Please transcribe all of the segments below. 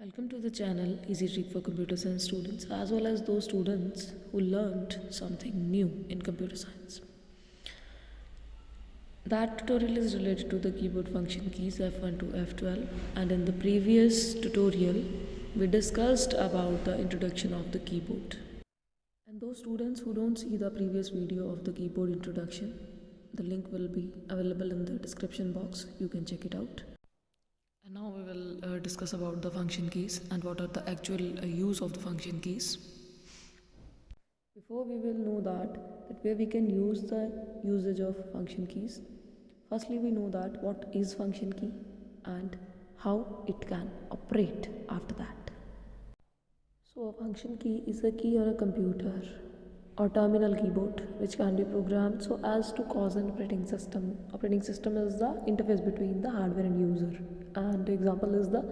Welcome to the channel Easy Trick for Computer Science students as well as those students who learned something new in computer science. That tutorial is related to the keyboard function keys F1 to F12, and in the previous tutorial we discussed about the introduction of the keyboard. And those students who don't see the previous video of the keyboard introduction, the link will be available in the description box. You can check it out. And now we will discuss about the function keys and what are the actual use of the function keys. Before we will know that where we can use the usage of function keys, firstly we know that what is function key and how it can operate after that. So a function key is a key on a computer or terminal keyboard which can be programmed so as to cause an operating system. Operating system is the interface between the hardware and user, and the example is the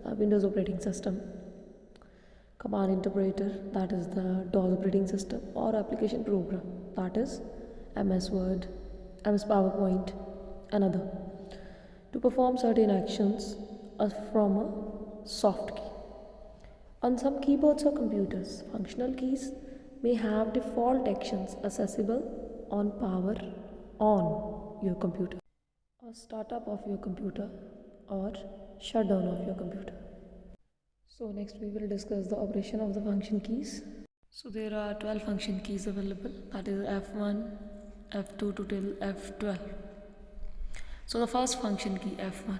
Windows operating system. Command interpreter, that is the DOS operating system, or application program, that is MS Word, MS PowerPoint, and other. To perform certain actions from a soft key. On some keyboards or computers, functional keys may have default actions accessible on power on your computer, or startup of your computer, or shutdown of your computer. So next we will discuss the operation of the function keys. So there are 12 function keys available, that is F1, F2 to till F12. So the first function key F1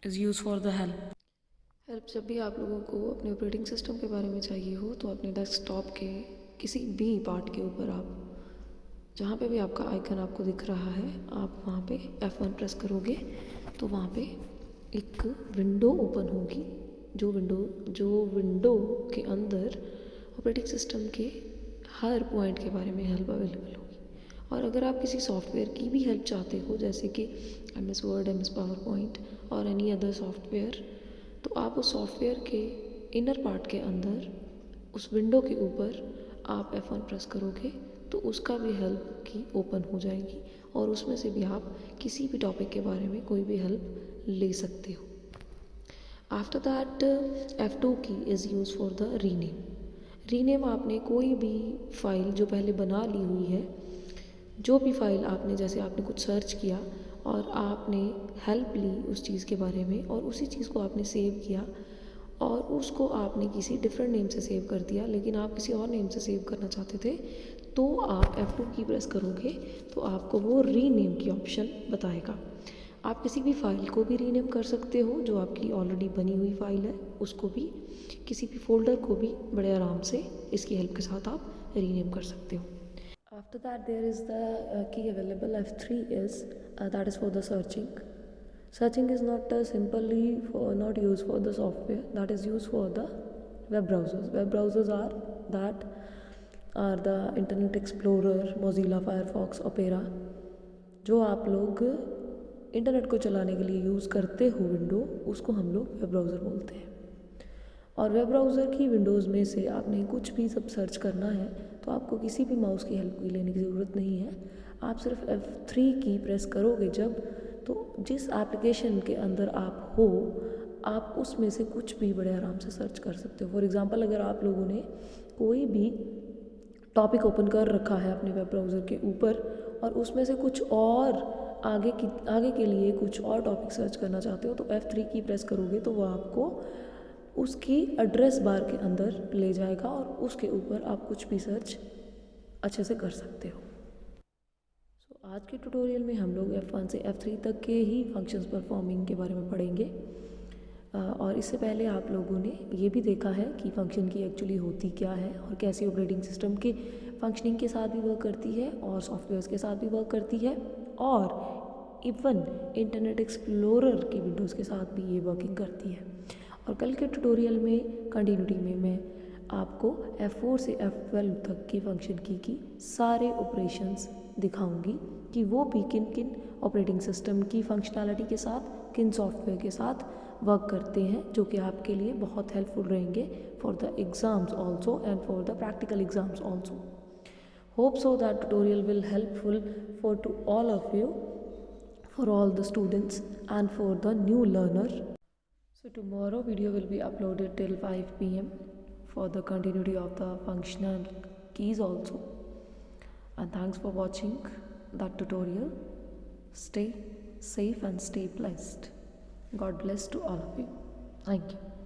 is used for the help. Help जब भी आप लोगों को अपने operating system के बारे में चाहिए हो तो अपने डेस्कटॉप के किसी भी पार्ट के ऊपर आप जहाँ पे भी आपका आइकन आपको दिख रहा है आप वहाँ पे F1 प्रेस करोगे तो वहाँ पे एक विंडो ओपन होगी, जो विंडो के अंदर ऑपरेटिंग सिस्टम के हर पॉइंट के बारे में हेल्प अवेलेबल होगी। और अगर आप किसी सॉफ्टवेयर की भी हेल्प चाहते हो जैसे कि MS वर्ड, MS पावरपॉइंट और एनी अदर सॉफ्टवेयर, तो आप उस सॉफ्टवेयर के इनर पार्ट के अंदर उस विंडो के ऊपर आप F1 प्रेस करोगे तो उसका भी हेल्प की ओपन हो जाएगी और उसमें से भी आप किसी भी टॉपिक के बारे में कोई भी हेल्प ले सकते हो। आफ्टर दैट F2 की is use for the rename आपने कोई भी फाइल जो पहले बना ली हुई है, जो भी फाइल आपने, जैसे आपने कुछ सर्च किया और आपने हेल्प ली उस चीज़ के बारे में और उसी चीज़ को आपने सेव किया और उसको आपने किसी डिफरेंट नेम से सेव कर दिया, लेकिन आप किसी और नेम से सेव करना चाहते थे, तो आप F2 की प्रेस करोगे तो आपको वो रीनेम की ऑप्शन बताएगा। आप किसी भी फाइल को भी रीनेम कर सकते हो, जो आपकी ऑलरेडी बनी हुई फाइल है उसको भी, किसी भी फोल्डर को भी बड़े आराम से इसकी हेल्प के साथ आप रीनेम कर सकते हो। After that there is the key available F3 is that is for the searching. Searching is not simply not used for the software, that is used for the web browsers. Web browsers are the Internet Explorer, Mozilla Firefox, Opera, जो आप लोग internet को चलाने के लिए use करते हो window, उसको हम लोग वेब ब्राउज़र बोलते हैं। और वेब ब्राउज़र की विंडोज़ में से आपने कुछ भी सब सर्च करना है तो आपको किसी भी माउस की हेल्प की लेने की ज़रूरत नहीं है। आप सिर्फ F3 की प्रेस करोगे जब, तो जिस एप्लीकेशन के अंदर आप हो आप उसमें से कुछ भी बड़े आराम से सर्च कर सकते हो। फॉर एग्ज़ाम्पल, अगर आप लोगों ने कोई भी टॉपिक ओपन कर रखा है अपने वेब ब्राउज़र के ऊपर और उसमें से कुछ और आगे के लिए कुछ और टॉपिक सर्च करना चाहते हो तो F3 की प्रेस करोगे तो वो आपको उसकी एड्रेस बार के अंदर ले जाएगा और उसके ऊपर आप कुछ भी सर्च अच्छे से कर सकते हो। आज के ट्यूटोरियल में हम लोग F1 से F3 तक के ही फंक्शंस परफॉर्मिंग के बारे में पढ़ेंगे। और इससे पहले आप लोगों ने ये भी देखा है कि फंक्शन की एक्चुअली होती क्या है और कैसे ऑपरेटिंग सिस्टम के फंक्शनिंग के साथ भी वर्क करती है और सॉफ्टवेयर्स के साथ भी वर्क करती है और इवन इंटरनेट एक्सप्लोरर की विंडोज़ के साथ भी ये वर्किंग करती है। और कल के ट्यूटोरियल में कंटिन्यूटी में मैं आपको F4 से F12 तक के फंक्शन की सारे ऑपरेशंस दिखाऊंगी कि वो भी किन किन ऑपरेटिंग सिस्टम की फंक्शनैलिटी के साथ, किन सॉफ्टवेयर के साथ वर्क करते हैं, जो कि आपके लिए बहुत हेल्पफुल रहेंगे for the exams also and for the practical exams also. Hope so that tutorial will helpful for to all of you, for all the students and for the new learner. So tomorrow video will be uploaded till 5 p.m. for the continuity of the functional keys also. And thanks for watching that tutorial. Stay safe and stay blessed. God bless to all of you. Thank you.